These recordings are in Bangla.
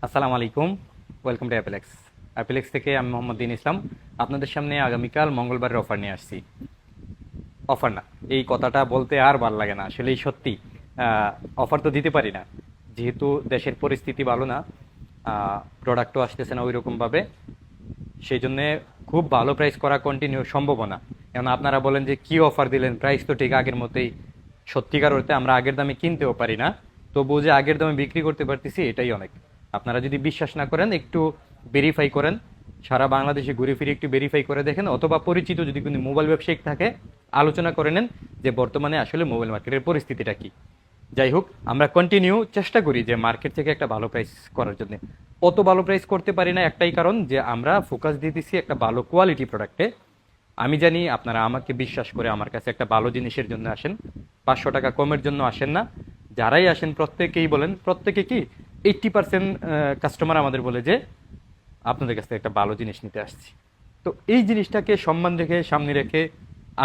আসসালামু আলাইকুম। Welcome to অ্যাপেলেক্স। অ্যাপেলেক্স থেকে আমি মোহাম্মদ দিন ইসলাম আপনাদের সামনে আগামীকাল মঙ্গলবারের অফার নিয়ে আসছি। অফার না, এই কথাটা বলতে আর ভাল লাগে না, আসলেই সত্যি। অফার তো দিতে পারি না, যেহেতু দেশের পরিস্থিতি ভালো না, প্রোডাক্টও আসতেছে না ওই রকমভাবে। সেই জন্যে খুব ভালো প্রাইস করা কন্টিনিউ সম্ভব না। এখন আপনারা বলেন যে কি অফার দিলেন, প্রাইস তো ঠিক আগের মতোই। সত্যিকার অর্থে আমরা আগের দামে কিনতেও পারি না, তবুও যে আগের দামে বিক্রি করতে পারতেছি এটাই অনেক। আপনারা যদি বিশ্বাস না করেন একটু ভেরিফাই করেন, সারা বাংলাদেশে ঘুরে ফিরে একটু ভেরিফাই করে দেখেন, অথবা পরিচিত যদি কোনো মোবাইল ব্যবসায়িক থাকে আলোচনা করে নেন যে বর্তমানে আসলে মোবাইল মার্কেটের পরিস্থিতিটা কি। যাই হোক, আমরা কন্টিনিউ চেষ্টা করি যে মার্কেট থেকে একটা ভালো প্রাইস করার জন্য। অত ভালো প্রাইস করতে পারি না একটাই কারণ, যে আমরা ফোকাস দিতেছি একটা ভালো কোয়ালিটি প্রোডাক্টে। আমি জানি আপনারা আমাকে বিশ্বাস করে আমার কাছে একটা ভালো জিনিসের জন্য আসেন, 500 টাকা কমের জন্য আসেন না। যারাই আসেন প্রত্যেকেই বলেন, প্রত্যেকে কি 80% কাস্টমার আমাদের বলে যে আপনাদের কাছ থেকে একটা ভালো জিনিস নিতে আসছি। তো এই জিনিসটাকে সম্মান রেখে সামনে রেখে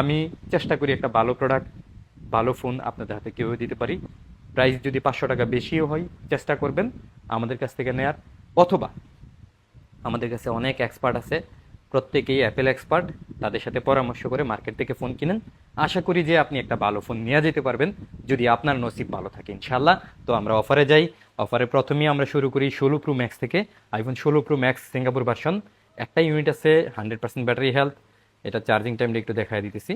আমি চেষ্টা করি একটা ভালো প্রোডাক্ট, ভালো ফোন আপনাদের হাতে কেউ দিতে পারি। প্রাইস যদি 500 টাকা বেশিও হয় চেষ্টা করবেন আমাদের কাছ থেকে নেয়ার। অথবা আমাদের কাছে অনেক এক্সপার্ট আছে, প্রত্যেকেই অ্যাপেল এক্সপার্ট, তাদের সাথে পরামর্শ করে মার্কেট থেকে ফোন কিনেন। আশা করি যে আপনি একটা ভালো ফোন নিয়ে যেতে পারবেন যদি আপনার নসিব ভালো থাকে ইনশাল্লাহ। তো আমরা অফারে যাই। অফারে প্রথমেই আমরা শুরু করি 16 প্রো ম্যাক্স থেকে। IPhone 16 pro max Singapore version, একটা ইউনিট আছে, 100% ব্যাটারি হেলথ। এটা চার্জিং টাইমটা একটু দেখাই দিতেছি।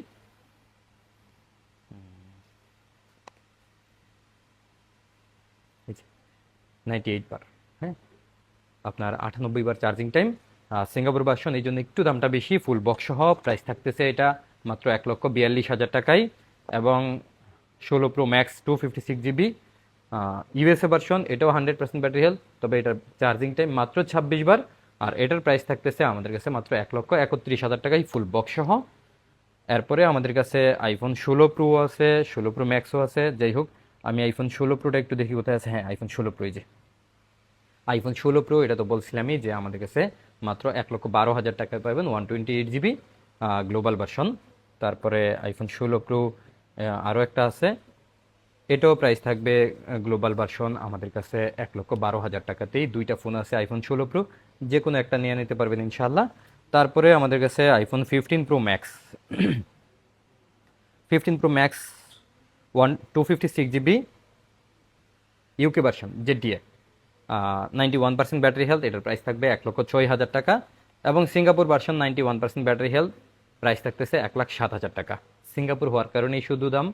98 বার, হ্যাঁ, আপনার 98 বার চার্জিং টাইম। সিঙ্গাপুর ভার্সন, এই জন্য একটু দামটা বেশি। ফুল বক্স সহ প্রাইস থাকতেছে এটা মাত্র 1,42,000 টাকায়। এবং 16 pro max 256 GB USA version, এটাও 100% ব্যাটারি হেলথ, তবে এটার চার্জিং টাইম মাত্র 26 বার। আর এটার প্রাইস থাকতেছে আমাদের কাছে মাত্র 1,31,000 টাকায় ফুল বক্স সহ। এরপরে আমাদের কাছে আইফোন 16 প্রো আছে, 16 প্রো ম্যাক্সও আছে। যাই হোক, আমি আইফোন 16 প্রোটা একটু দেখি কোথায় আছে। হ্যাঁ, আইফোন 16 প্রো, এই যে আইফোন 16 প্রো। এটা তো বলছিলামই যে আমাদের কাছে মাত্র 1,12,000 টাকায় পাবেন 128 জিবি গ্লোবাল ভার্সন। তারপরে আইফোন 16 প্রো আরও একটা আছে, এটাও প্রাইস থাকবে গ্লোবাল ভার্সন আমাদের কাছে 1,12,000 টাকাতেই। দুইটা ফোন আছে আইফোন 16 প্রো, যে কোনো একটা নিয়ে নিতে পারবেন ইনশাল্লাহ। তারপরে আমাদের কাছে iPhone 15 pro max, 15 pro max 256 GB UK version JDA, 91% battery health, এটার প্রাইস থাকবে 1,06,000 টাকা। এবং Singapore version 91% battery health, price থাকতেছে 1,07,000 টাকা। সিঙ্গাপুর হওয়ার কারণেই শুধু দাম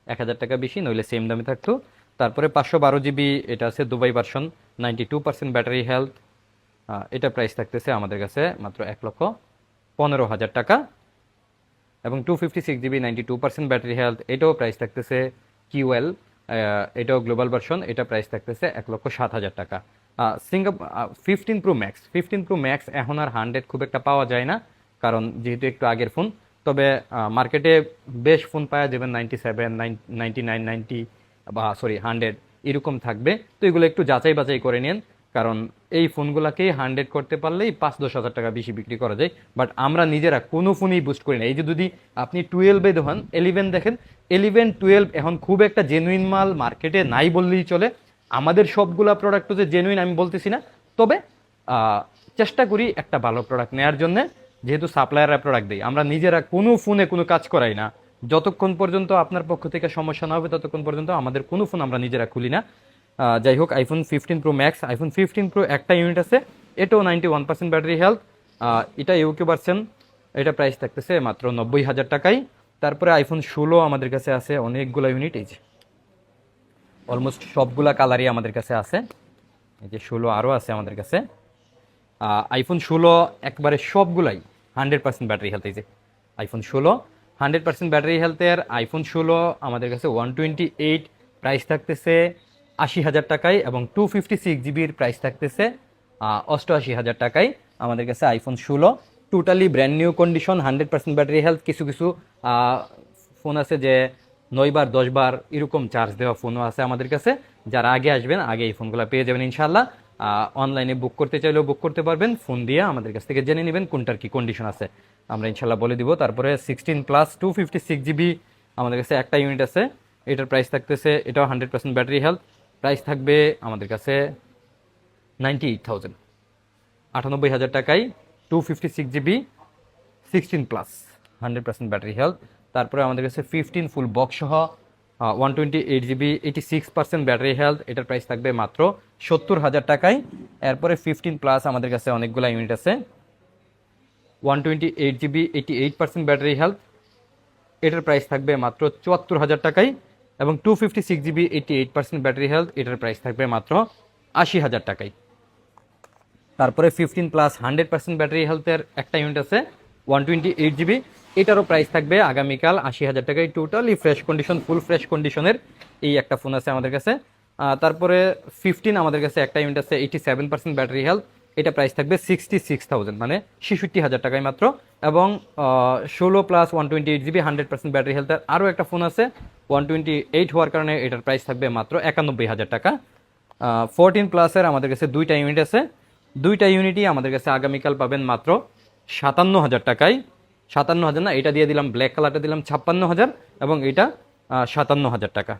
1,000 টাকা বেশি, নইলে সেম দামে থাকতো। তারপরে 512 জিবি, এটা আছে দুবাই ভার্সন, 92% ব্যাটারি হেলথ, এটা প্রাইস থাকতেছে আমাদের কাছে মাত্র 1,15,000 টাকা। এবং 256 জিবি 92% ব্যাটারি হেলথ, এটাও প্রাইস থাকতেছে কিউএল, এটাও গ্লোবাল ভার্সন, এটা প্রাইস থাকতেছে 1,07,000 টাকা। Singapore 15 pro max, 15 pro max এখন আর 100 খুব একটা পাওয়া যায় না, কারণ যেহেতু একটু আগের ফোন। তবে মার্কেটে বেশ ফোন পাওয়া যাবেন 97, 99, 90, বা সরি 100, এরকম থাকবে। তো এগুলো একটু যাচাই বাছাই করে নিন, কারণ এই ফোনগুলোকেই 100 করতে পারলেই 5-10 হাজার টাকা বেশি বিক্রি করা যায়। বাট আমরা নিজেরা কোনো ফোনই বুস্ট করি না। এই যে যদি আপনি 12-এ দেখেন, 11 দেখেন, 11-12 এখন খুব একটা জেনুইন মাল মার্কেটে নাই বললেই চলে। আমাদের সবগুলা প্রোডাক্ট যে জেনুইন আমি বলতেছি না, তবে চেষ্টা করি একটা ভালো প্রোডাক্ট নেওয়ার জন্য। যেহেতু সাপ্লায়াররা প্রোডাক্ট দেয়, আমরা নিজেরা কোনো ফোনে কোনো কাজ করাই না। যতক্ষণ পর্যন্ত আপনার পক্ষ থেকে সমস্যা না হবে ততক্ষণ পর্যন্ত আমাদের কোনো ফোন আমরা নিজেরা খুলি না। যাই হোক, iPhone 15 pro Max, iPhone 15 pro একটা ইউনিট আছে, এটাও 91% ব্যাটারি হেলথ, এটা ইউকে ভার্সন, এটা প্রাইস থাকতেছে মাত্র 90,000 টাকায়। তারপরে আইফোন 16 আমাদের কাছে আছে অনেকগুলো ইউনিট, এই যে অলমোস্ট সবগুলা কালারই আমাদের কাছে আছে। এই যে 16 আরও আছে আমাদের কাছে। আইফোন 16 একবারে সবগুলাই 100% ব্যাটারি হেলথ। এই যে আইফোন 16 100% ব্যাটারি হেলথের আইফোন 16 আমাদের কাছে 128, প্রাইস থাকতেছে 80,000 টাকায়। এবং 256 জিবির প্রাইস থাকতেছে 88,000 টাকায় আমাদের কাছে iPhone 16। Totally brand new condition, 100% battery health. কিছু কিছু ফোন আছে যে 9 বার 10 বার এরকম চার্জ দেওয়া ফোনও আছে আমাদের কাছে। যারা আগে আসবেন আগে এই ফোনগুলো পেয়ে যাবেন ইনশাল্লাহ। অনলাইনে বুক করতে চাইলেও বুক করতে পারবেন, ফোন দিয়ে আমাদের কাছ থেকে জেনে নেবেন কোনটার কি কন্ডিশন আছে, আমরা ইনশাল্লাহ বলে দিব। তারপরে 16 প্লাস 256 জিবি আমাদের কাছে একটা ইউনিট আছে, এটার প্রাইস থাকতেছে, এটাও 100% ব্যাটারি হেলথ, প্রাইস থাকবে আমাদের কাছে 98,000, 98,000 টাকায় 256 GB 16+ 100% ব্যাটারি হেলথ। তারপরে আমাদের কাছে 15 ফুল বক্স সহ 128 GB 86% ব্যাটারি হেলথ, এটার প্রাইস থাকবে মাত্র 70,000 টাকায়। এরপরে 15+ আমাদের কাছে অনেকগুলো ইউনিট আছে, 128 GB 88% ব্যাটারি হেলথ, এটার প্রাইস থাকবে মাত্র 74,000 টাকায়। এবং 256 GB 88% ব্যাটারি হেলথ, এটার প্রাইস থাকবে মাত্র 80,000 টাকায়। তারপরে 15+ 100% ব্যাটারি হেলথের একটা ইউনিট আছে 128 GB, এটারও প্রাইস থাকবে আগামীকাল 80,000 টাকায়। Totally fresh condition, full fresh কন্ডিশনের এই একটা ফোন আছে আমাদের কাছে। তারপরে 15 আমাদের কাছে একটা ইউনিট আছে 87% ব্যাটারি হেলথ, এটা প্রাইস থাকবে 66,000, মানে 66,000 টাকায় মাত্র। এবং 16+ 128 GB 100% ব্যাটারি হেলথের আরও একটা ফোন আছে 128 হওয়ার কারণে এটার প্রাইস থাকবে মাত্র 91,000 টাকা। 14+-এর আমাদের কাছে দুইটা ইউনিট আছে, দুইটা ইউনিটই আমাদের কাছে আগামীকাল পাবেন মাত্র 57,000 টাকায়। 57,000 না, এটা দিয়ে দিলাম, ব্ল্যাক কালারটা দিলাম 56,000 এবং এটা 57,000 টাকা।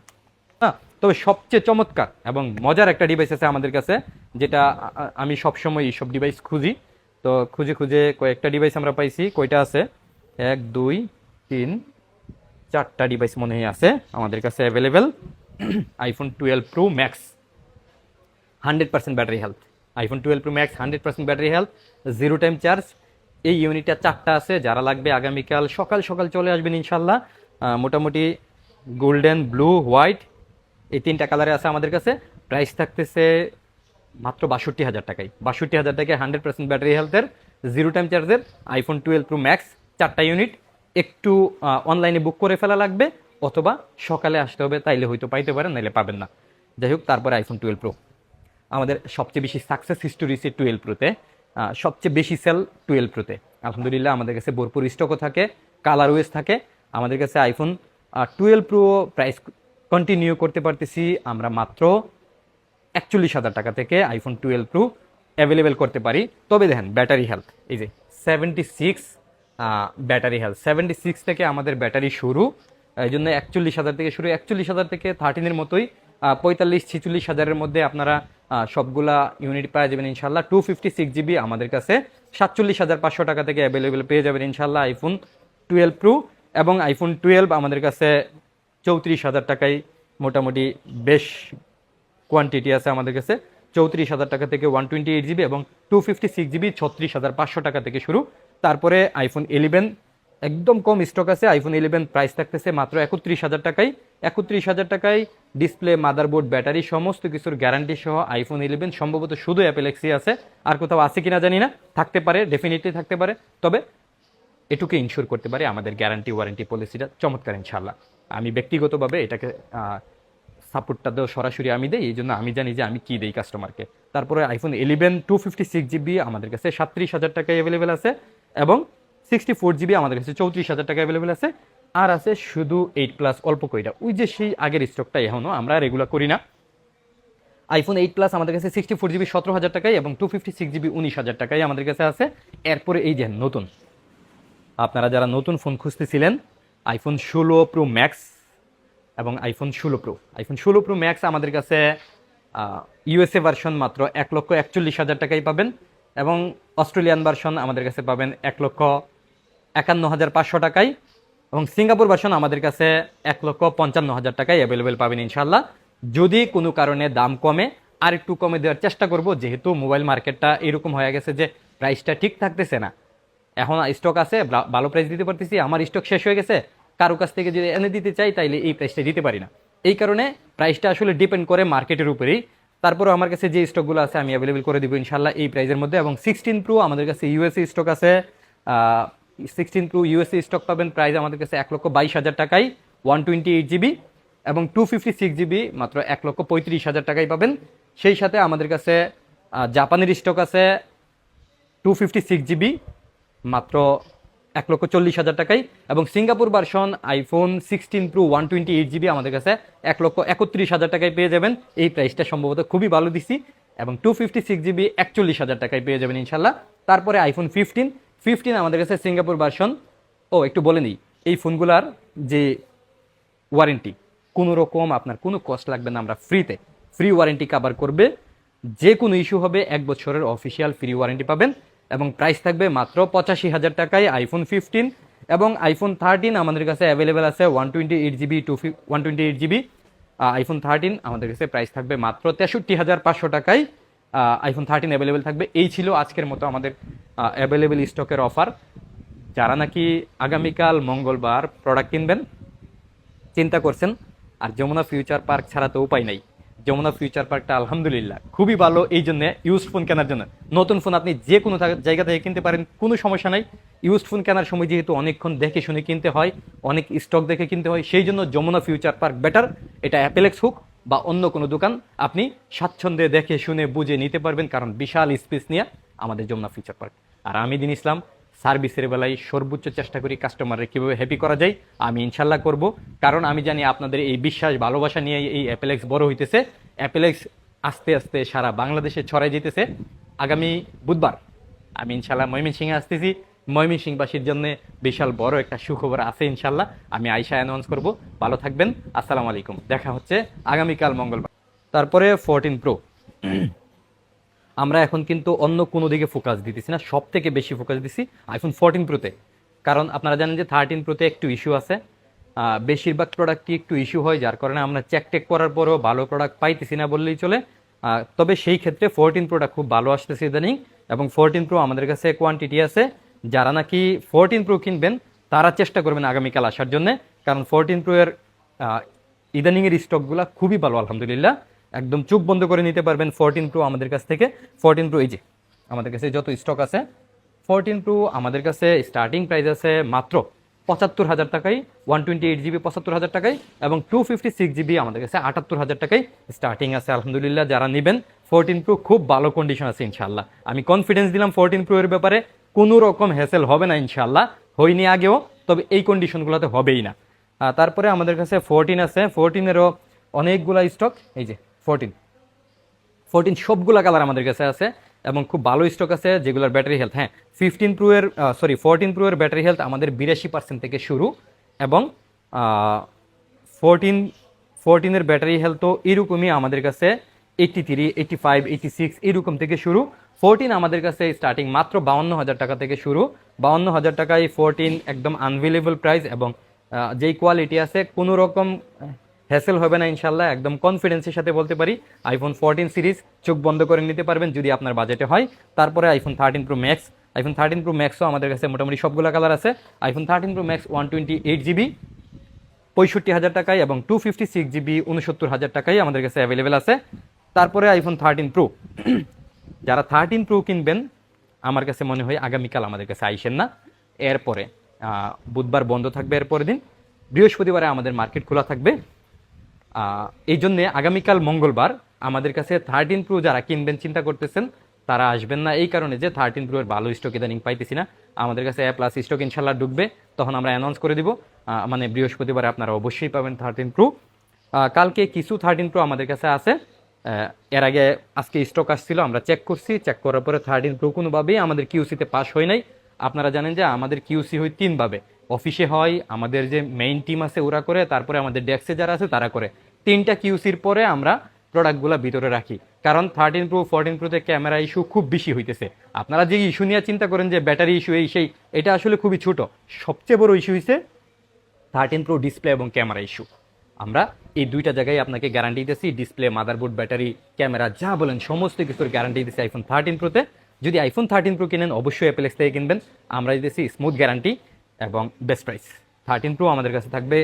হ্যাঁ, তবে সবচেয়ে চমৎকার এবং মজার একটা ডিভাইস আছে আমাদের কাছে, যেটা আমি সবসময় এইসব ডিভাইস খুঁজি। তো খুঁজে খুঁজে কয়েকটা ডিভাইস আমরা পাইছি। কয়টা আছে? 1 2 3 4টা ডিভাইস মনে হয় আছে আমাদের কাছে available. IPhone 12 pro max 100% battery health, iPhone 12 pro max 100% battery health, zero time charge. এই ইউনিটটা 4টা আছে, যারা লাগবে আগামীকাল সকাল সকাল চলে আসবেন ইনশাল্লাহ। মোটামুটি গোল্ডেন, ব্লু, হোয়াইট এই 3টা কালারে আছে আমাদের কাছে। প্রাইস থাকতেছে মাত্র 62,000 টাকায়। 62,000 টাকায় 100% ব্যাটারি হেলথের, জিরো টাইম চার্জের আইফোন 12 প্রো ম্যাক্স 4টা ইউনিট। একটু অনলাইনে বুক করে ফেলা লাগবে, অথবা সকালে আসতে হবে, তাইলে হয়তো পাইতে পারেন, নাইলে পাবেন না। যাই হোক, তারপরে আইফোন 12 প্রো আমাদের সবচেয়ে বেশি সাকসেস হিস্টোরিছে 12 প্রোতে, সবচেয়ে বেশি সেল 12 প্রোতে। আলহামদুলিল্লাহ আমাদের কাছে ভরপুর স্টকও থাকে, কালার ওয়েস থাকে। আমাদের কাছে আইফোন 12 প্রো প্রাইস কন্টিনিউ করতে পারতেছি আমরা মাত্র 41,000 টাকা থেকে আইফোন 12 প্রো অ্যাভেলেবেল করতে পারি। তবে দেখেন ব্যাটারি হেলথ, এই যে 76 ব্যাটারি হেলথ, 76 থেকে আমাদের ব্যাটারি শুরু, এই জন্য 41,000 থেকে শুরু। 41,000 থেকে 13-এর মতোই 45-46,000-এর মধ্যে আপনারা সবগুলা ইউনিট পেয়ে যাবেন ইনশাল্লাহ। 256 GB আমাদের কাছে 47,500 টাকা থেকে অ্যাভেলেবেল পেয়ে যাবেন ইনশাল্লাহ আইফোন 12 প্রো। এবং আইফোন 12 আমাদের কাছে 34,000 টাকায় মোটামুটি বেশ কোয়ান্টিটি আছে আমাদের কাছে। 34,000 টাকা থেকে 128 GB এবং 256 GB 36,500 টাকা থেকে শুরু। তারপরে আইফোন 11 একদম কম স্টক আছে, আইফোন 11 প্রাইস থাকতেছে মাত্র 31,000 টাকায়। 31,000 টাকায় ডিসপ্লে, মাদারবোর্ড, ব্যাটারি সমস্ত কিছুর গ্যারান্টি সহ আইফোন 11 সম্ভবত শুধু অ্যাপেলেক্সি আছে, আর কোথাও আছে কিনা জানি না। থাকতে পারে, ডেফিনেটলি থাকতে পারে, তবে এটুকু ইনশিওর করতে পারে আমাদের গ্যারান্টি ওয়ারেন্টি পলিসিটা চমৎকার ইনশাল্লাহ। আমি ব্যক্তিগতভাবে এটাকে সাপোর্টটা তো সরাসরি আমি দেই, এই জন্য আমি জানি যে আমি কি দেই কাস্টমারকে। তারপরে আইফোন 11 256 GB আমাদের কাছে 37,000 টাকায় অ্যাভেলেবেল আছে এবং 64 GB আমাদের কাছে 34,000 টাকা অ্যাভেলেবেল আছে। আর আছে শুধু 8+ অল্প কইটা, ওই যে সেই আগের স্টকটা এখনও আমরা রেগুলার করি না। আইফোন 8+ আমাদের কাছে 64 GB 17,000 টাকায় এবং 256 GB 19,000 টাকায় আমাদের কাছে আছে। এরপরে এই যে নতুন, আপনারা যারা নতুন ফোন খুঁজতেছিলেন, আইফোন 16 প্রো ম্যাক্স এবং iPhone 16 pro, iPhone 16 pro max আমাদের কাছে ইউএসএ ভার্সন মাত্র 1,41,000 টাকায় পাবেন এবং অস্ট্রেলিয়ান ভার্সন আমাদের কাছে পাবেন 1,51,500 টাকায় এবং সিঙ্গাপুর ভার্সন আমাদের কাছে 1,55,000 টাকায় অ্যাভেলেবেল পাবেন ইনশাল্লাহ। যদি কোনো কারণে দাম কমে আর একটু কমে দেওয়ার চেষ্টা করব, যেহেতু মোবাইল মার্কেটটা এরকম হয়ে গেছে যে প্রাইসটা ঠিক থাকতেছে না। এখন স্টক আছে, ভালো প্রাইস দিতে পারতেছি, আমার স্টক শেষ হয়ে গেছে, কারো কাছ থেকে যদি এনে দিতে চাই তাইলে এই প্রাইসটা দিতে পারি না। এই কারণে প্রাইসটা আসলে ডিপেন্ড করে মার্কেটের উপরেই। তারপরেও আমার কাছে যে স্টকগুলো আছে আমি অ্যাভেলেবেল করে দিব ইনশাল্লাহ এই প্রাইসের মধ্যে। এবং 16 প্রো আমাদের কাছে ইউএসএ স্টক আছে, 16 প্রো ইউএসএ স্টক পাবেন প্রাইস আমাদের কাছে 1,22,000 টাকায় 128 GB এবং 256 GB মাত্র 1,35,000 টাকায় পাবেন। সেই সাথে আমাদের কাছে জাপানের স্টক আছে 256 GB মাত্র 1,40,000 টাকায় এবং Singapore version iPhone 16 pro 128 GB আমাদের কাছে 1,31,000 টাকায় পেয়ে যাবেন। এই প্রাইসটা সম্ভবত খুবই ভালো দিছি এবং 256 GB 41,000 টাকায় পেয়ে যাবেন ইনশাল্লাহ। তারপরে আইফোন 15 আমাদের কাছে সিঙ্গাপুর ভার্সন। একটু বলে নিই, এই ফোনগুলার যে ওয়ারেন্টি, কোনো রকম আপনার কোনো কস্ট লাগবে না, আমরা ফ্রি ওয়ারেন্টি কভার করবে। যে কোনো ইস্যু হবে 1 বছরের অফিসিয়াল ফ্রি ওয়ারেন্টি পাবেন এবং প্রাইস থাকবে মাত্র 85,000 টাকায় আইফোন 15 এবং আইফোন 13 আমাদের কাছে অ্যাভেলেবেল আছে 128 জিবি 128 জিবি। আইফোন 13 আমাদের কাছে প্রাইস থাকবে মাত্র 63,500 টাকায় আইফোন 13 অ্যাভেলেবেল থাকবে। এই ছিল আজকের মতো আমাদের অ্যাভেলেবেল স্টকের অফার। যারা নাকি আগামীকাল মঙ্গলবার প্রোডাক্ট কিনবেন চিন্তা করছেন, আর যমুনা ফিউচার পার্ক ছাড়া তো উপায় নাই। যমুনা ফিউচার পার্কটা আলহামদুলিল্লাহ খুবই ভালো, এই জন্য ইউজড ফোন কেনার জন্য। নতুন ফোন আপনি যে কোনো জায়গা থেকে কিনতে পারেন, কোনো সমস্যা নাই। ইউজড ফোন কেনার সময় যেহেতু অনেকক্ষণ দেখে শুনে কিনতে হয়, অনেক স্টক দেখে কিনতে হয়, সেই জন্য যমুনা ফিউচার পার্ক বেটার। এটা অ্যাপেলেক্স হোক বা অন্য কোনো দোকান, আপনি স্বাচ্ছন্দ্যে দেখে শুনে বুঝে নিতে পারবেন, কারণ বিশাল স্পেস নিয়ে আমাদের যমুনা ফিউচার পার্ক। আর আমি দিন ইসলাম সার্ভিসের বেলায় সর্বোচ্চ চেষ্টা করি কাস্টমারের কীভাবে হ্যাপি করা যায়, আমি ইনশাল্লাহ করব। কারণ আমি জানি আপনাদের এই বিশ্বাস ভালোবাসা নিয়ে এই অ্যাপেলেক্স বড় হইতেছে। অ্যাপেলেক্স আস্তে আস্তে সারা বাংলাদেশে ছড়াই যেতেছে। আগামী বুধবার আমি ইনশাল্লাহ ময়মনসিংহে আসতেছি। ময়মনসিংহবাসীর জন্য বিশাল বড় একটা সুখবর আছে ইনশাল্লাহ, আমি আইসা অ্যানাউন্স করব। ভালো থাকবেন, আসসালামু আলাইকুম, দেখা হচ্ছে আগামীকাল মঙ্গলবার। তারপরে 14 প্রো, আমরা এখন কিন্তু অন্য কোনো দিকে ফোকাস দিতেছি না, সব থেকে বেশি ফোকাস দিছি আইফোন 14 প্রোতে। কারণ আপনারা জানেন যে 13 প্রোতে একটু ইস্যু আছে, বেশিরভাগ প্রোডাক্টই একটু ইস্যু হয়, যার কারণে আমরা চেক টেক করার পরেও ভালো প্রোডাক্ট পাইতেছি না বললেই চলে। তবে সেই ক্ষেত্রে 14 প্রোটা খুব ভালো আসতেছে ইদানিং, এবং 14 প্রো আমাদের কাছে কোয়ান্টিটি আছে। যারা নাকি 14 প্রো কিনবেন তারা চেষ্টা করবেন আগামীকাল আসার জন্য, কারণ 14 প্রো এর ইদানিংয়ের স্টকগুলো খুবই ভালো আলহামদুলিল্লাহ। একদম চোখ বন্ধ করে নিতে পারবেন 14 প্রো আমাদের কাছ থেকে। 14 প্রো এই যে আমাদের কাছে যত স্টক আছে, 14 প্রো আমাদের কাছে স্টার্টিং প্রাইস আছে মাত্র 75,000 টাকায়, 128 জিবি 75,000 টাকায়, এবং 256 জিবি আমাদের কাছে 78,000 টাকায় স্টার্টিং আছে আলহামদুলিল্লাহ। যারা নেবেন 14 প্রো খুব ভালো কন্ডিশন আছে ইনশাল্লাহ। আমি কনফিডেন্স দিলাম 14 প্রো এর ব্যাপারে, কোনো রকম হ্যাসেল হবে না ইনশাল্লাহ, হয়নি আগেও, তবে এই কন্ডিশনগুলোতে হবেই না। তারপরে আমাদের কাছে 14 আছে, 14-এরও অনেকগুলা স্টক, এই যে 14 সবগুলা কালার আমাদের কাছে আছে এবং খুব ভালো স্টক আছে যেগুলোর ব্যাটারি হেলথ, হ্যাঁ 14 প্রো এর ব্যাটারি হেলথ আমাদের 82% থেকে শুরু, এবং 14 এর ব্যাটারি হেলথ তো এরকমই আমাদের কাছে 83, 85, 86 এরকম থেকে শুরু। 14 আমাদের কাছে স্টার্টিং মাত্র 52,000 টাকা থেকে শুরু। 52,000 টাকায় 14 একদম আনভেলেবল প্রাইস, এবং যেই কোয়ালিটি আছে কোনো রকম হ্যাসেল হবে না ইনশাল্লাহ, একদম কনফিডেন্সের সাথে বলতে পারি। আইফোন 14 সিরিজ চোখ বন্ধ করে নিতে পারবেন যদি আপনার বাজেটে হয়। তারপরে iPhone 13 Pro Max, iPhone 13 Pro ম্যাক্সও আমাদের কাছে মোটামুটি সবগুলো কালার আছে। আইফোন 13 প্রো ম্যাক্স 128 জিবি 65,000 টাকায়, এবং 256 জিবি 69,000 টাকায় আমাদের কাছে অ্যাভেলেবেল আছে। তারপরে আইফোন 13 প্রো, যারা 13 প্রো কিনবেন আমার কাছে মনে হয় আগামীকাল আমাদের কাছে আইসেন না, এরপরে বুধবার বন্ধ থাকবে, এরপরের দিন বৃহস্পতিবারে আমাদের মার্কেট খোলা থাকবে। এই জন্যে আগামীকাল মঙ্গলবার আমাদের কাছে 13 প্রো যারা কিনবেন চিন্তা করতেছেন তারা আসবেন না, এই কারণে যে 13 প্রো এর ভালো স্টক ইদানিং পাইতেছি না। আমাদের কাছে প্লাস স্টক ইনশাল্লাহ ঢুকবে, তখন আমরা অ্যানাউন্স করে দিব। মানে বৃহস্পতিবারে আপনারা অবশ্যই পাবেন 13 প্রো। কালকে কিছু 13 প্রো আমাদের কাছে আছে, এর আগে আজকে স্টক আসছিল, আমরা চেক করছি, চেক করার পরে 13 প্রো কোনোভাবেই আমাদের কিউসিতে পাস হয় নাই। আপনারা জানেন যে আমাদের কিউসি হয় 3 ভাবে, অফিসে হয়, আমাদের যে মেইন টিম আছে ওরা করে, তারপরে আমাদের ডেস্কে যারা আছে তারা করে। 3টা কিউসির পরে আমরা প্রোডাক্টগুলো ভিতরে রাখি, কারণ 13 প্রো 14 প্রোতে ক্যামেরা ইস্যু খুব বেশি হইতেছে। আপনারা যে ইস্যু নিয়ে চিন্তা করেন যে ব্যাটারি ইস্যু এই সেই, এটা আসলে খুবই ছোট। সবচেয়ে বড় ইস্যু হয়েছে 13 প্রো ডিসপ্লে এবং ক্যামেরা ইস্যু। আমরা এই দুইটা জায়গায় আপনাকে গ্যারান্টি দিতেছি, ডিসপ্লে, মাদারবোর্ড, ব্যাটারি, ক্যামেরা যা বলেন সমস্ত কিছুর গ্যারান্টি দিতেছি আইফোন 13 প্রোতে। যদি আইফোন 13 প্রো কিনেন অবশ্যই অ্যাপেলেক্স থেকে কিনবেন, আমরা দিতেছি স্মুথ গ্যারান্টি এবং বেস্ট প্রাইস। 13 প্রো আমাদের কাছে থাকবে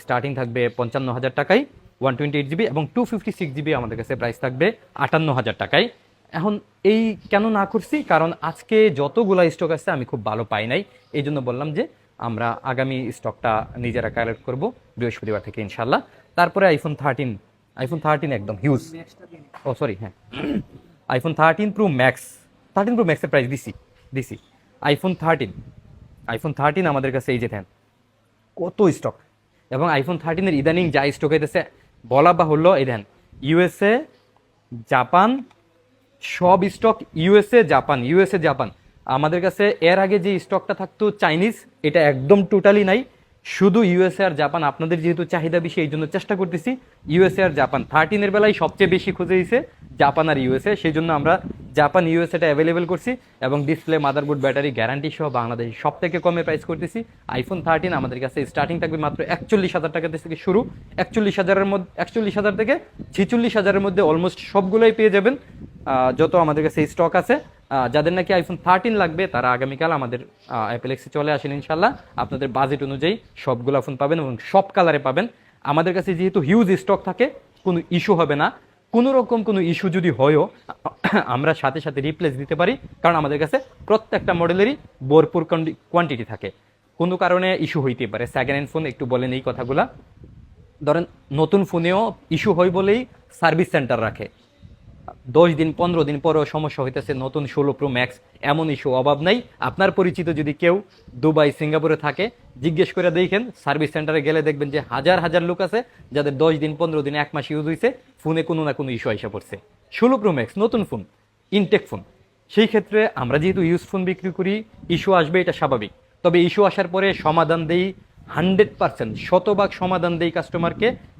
স্টার্টিং থাকবে 55,000 টাকায় 128 জিবি, এবং 256 জিবি আমাদের কাছে প্রাইস থাকবে 58,000 টাকায়। এখন এই কেন না করছি, কারণ আজকে যতগুলা স্টক আছে আমি খুব ভালো পাই নাই, এই জন্য বললাম যে আমরা আগামী স্টকটা নিজেরা কালেক্ট করব বৃহস্পতিবার থেকে ইনশাল্লাহ। তারপরে আইফোন 13 একদম হিউজ, ও সরি হ্যাঁ আইফোন 13 প্রো ম্যাক্সের প্রাইস দিছি। আইফোন 13 আমাদের কাছে এই যে দেন কত স্টক, এবং আইফোন 13 এর ইদানিং যা স্টক হইতেছে বলা বাহুল্য। এই দেন ইউএসএ, জাপান, সব স্টক ইউএসএ জাপান। আমাদের কাছে এর আগে যে স্টকটা থাকতো চাইনিজ, এটা একদম টোটালি নাই। শুধু ইউএসএ আর জাপান, আপনাদের যেহেতু চাহিদা বেশি এই জন্য চেষ্টা করতেছি ইউএসএ আর জাপান। 13-এর বেলায় সবচেয়ে বেশি খুঁজে দিয়েছে জাপান আর ইউএসএ, সেই জন্য আমরা জাপান ইউএসএটা অ্যাভেলেবেল করছি এবং ডিসপ্লে, মাদারবোর্ড, ব্যাটারি গ্যারান্টি সহ বাংলাদেশে সব থেকে কমে প্রাইস করতেছি। আইফোন 13 আমাদের কাছে স্টার্টিং থাকবে মাত্র 41,000 টাকা থেকে শুরু। 41,000-এর মধ্যে, 41,000 থেকে 46,000-এর মধ্যে অলমোস্ট সবগুলোই পেয়ে যাবেন যত আমাদের কাছে স্টক আছে। যাদের নাকি আইফোন 13 লাগবে তারা আগামীকাল আমাদের অ্যাপেলেক্সে চলে আসেন, ইনশাল্লাহ আপনাদের বাজেট অনুযায়ী সবগুলো ফোন পাবেন এবং সব কালারে পাবেন। আমাদের কাছে যেহেতু হিউজ স্টক থাকে, কোনো ইস্যু হবে না। কোনো রকম কোনো ইস্যু যদি হয়ও আমরা সাথে সাথে রিপ্লেস দিতে পারি, কারণ আমাদের কাছে প্রত্যেকটা মডেলেরই ভরপুর কোয়ান্টিটি থাকে। কোনো কারণে ইস্যু হইতে পারে, সেকেন্ড হ্যান্ড ফোন একটু বলেন এই কথাগুলা। ধরেন নতুন ফোনেও ইস্যু হয় বলেই সার্ভিস সেন্টার রাখে, 10 দিন 15 দিন পরেও সমস্যা হইতেছে, নতুন 16 প্রো ম্যাক্স, এমন ইস্যু অভাব নাই। আপনার পরিচিত যদি কেউ দুবাই, সিঙ্গাপুরে থাকে, জিজ্ঞেস করে দেখেন, সার্ভিস সেন্টারে গেলে দেখবেন যে হাজার হাজার লোক আছে যাদের 10 দিন 15 দিন 1 মাস ইউজ হয়েছে, ফোনে কোনো না কোনো ইস্যু আইসা পড়ছে। 16 প্রো ম্যাক্স নতুন ফোন, ইনটেক ফোন। সেই ক্ষেত্রে আমরা যেহেতু ইউজ ফোন বিক্রি করি, ইস্যু আসবে, এটা স্বাভাবিক। তবে ইস্যু আসার পরে সমাধান দেই 100%, শতভাগ সমাধান দেই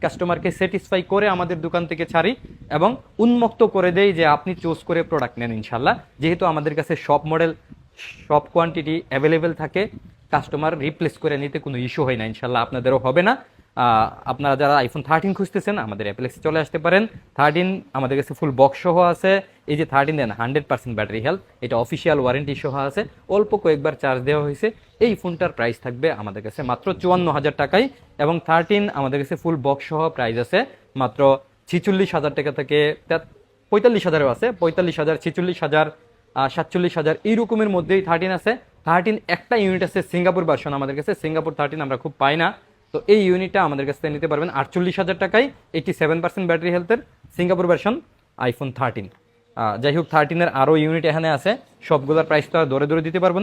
কাস্টমারকে স্যাটিসফাই করে আমাদের দোকান থেকে ছাড়ি এবং উন্মুক্ত করে দেই যে আপনি চুজ করে প্রোডাক্ট নেন ইনশাল্লাহ। যেহেতু আমাদের কাছে সব মডেল, সব কোয়ান্টিটি অ্যাভেলেবেল থাকে, কাস্টমার রিপ্লেস করে নিতে কোনো ইস্যু হয় না, ইনশাল্লাহ আপনাদেরও হবে না। আপনারা যারা আইফোন 13 খুঁজতেছেন আমাদের অ্যাপেলেক্সে চলে আসতে পারেন। 13 আমাদের কাছে ফুল বক্স সহ আছে। এই যে 13 দেন 100% ব্যাটারি হেলথ, এটা অফিসিয়াল ওয়ারেন্টি সহ আছে, অল্প কয়েকবার চার্জ দেওয়া হয়েছে। এই ফোনটার প্রাইস থাকবে আমাদের কাছে মাত্র 54,000 টাকায় এবং 13 আমাদের কাছে ফুল বক্স সহ প্রাইস আছে মাত্র 46,000 টাকা থেকে 45,000-এও আছে, 45,000, 46,000, 47,000 এই রকমের মধ্যেই 13 আছে। 13 একটা ইউনিট আছে সিঙ্গাপুর ভার্সন আমাদের কাছে, সিঙ্গাপুর 13 আমরা খুব পাই না, তো এই ইউনিটটা আমাদের কাছ থেকে নিতে পারবেন 48,000 টাকায়, 87% ব্যাটারি হেলথের সিঙ্গাপুর ভার্সন আইফোন 13। যাই হোক 13-এর আরও ইউনিট এখানে আছে, সবগুলোর প্রাইস তো আর ধরে ধরে দিতে পারবো না।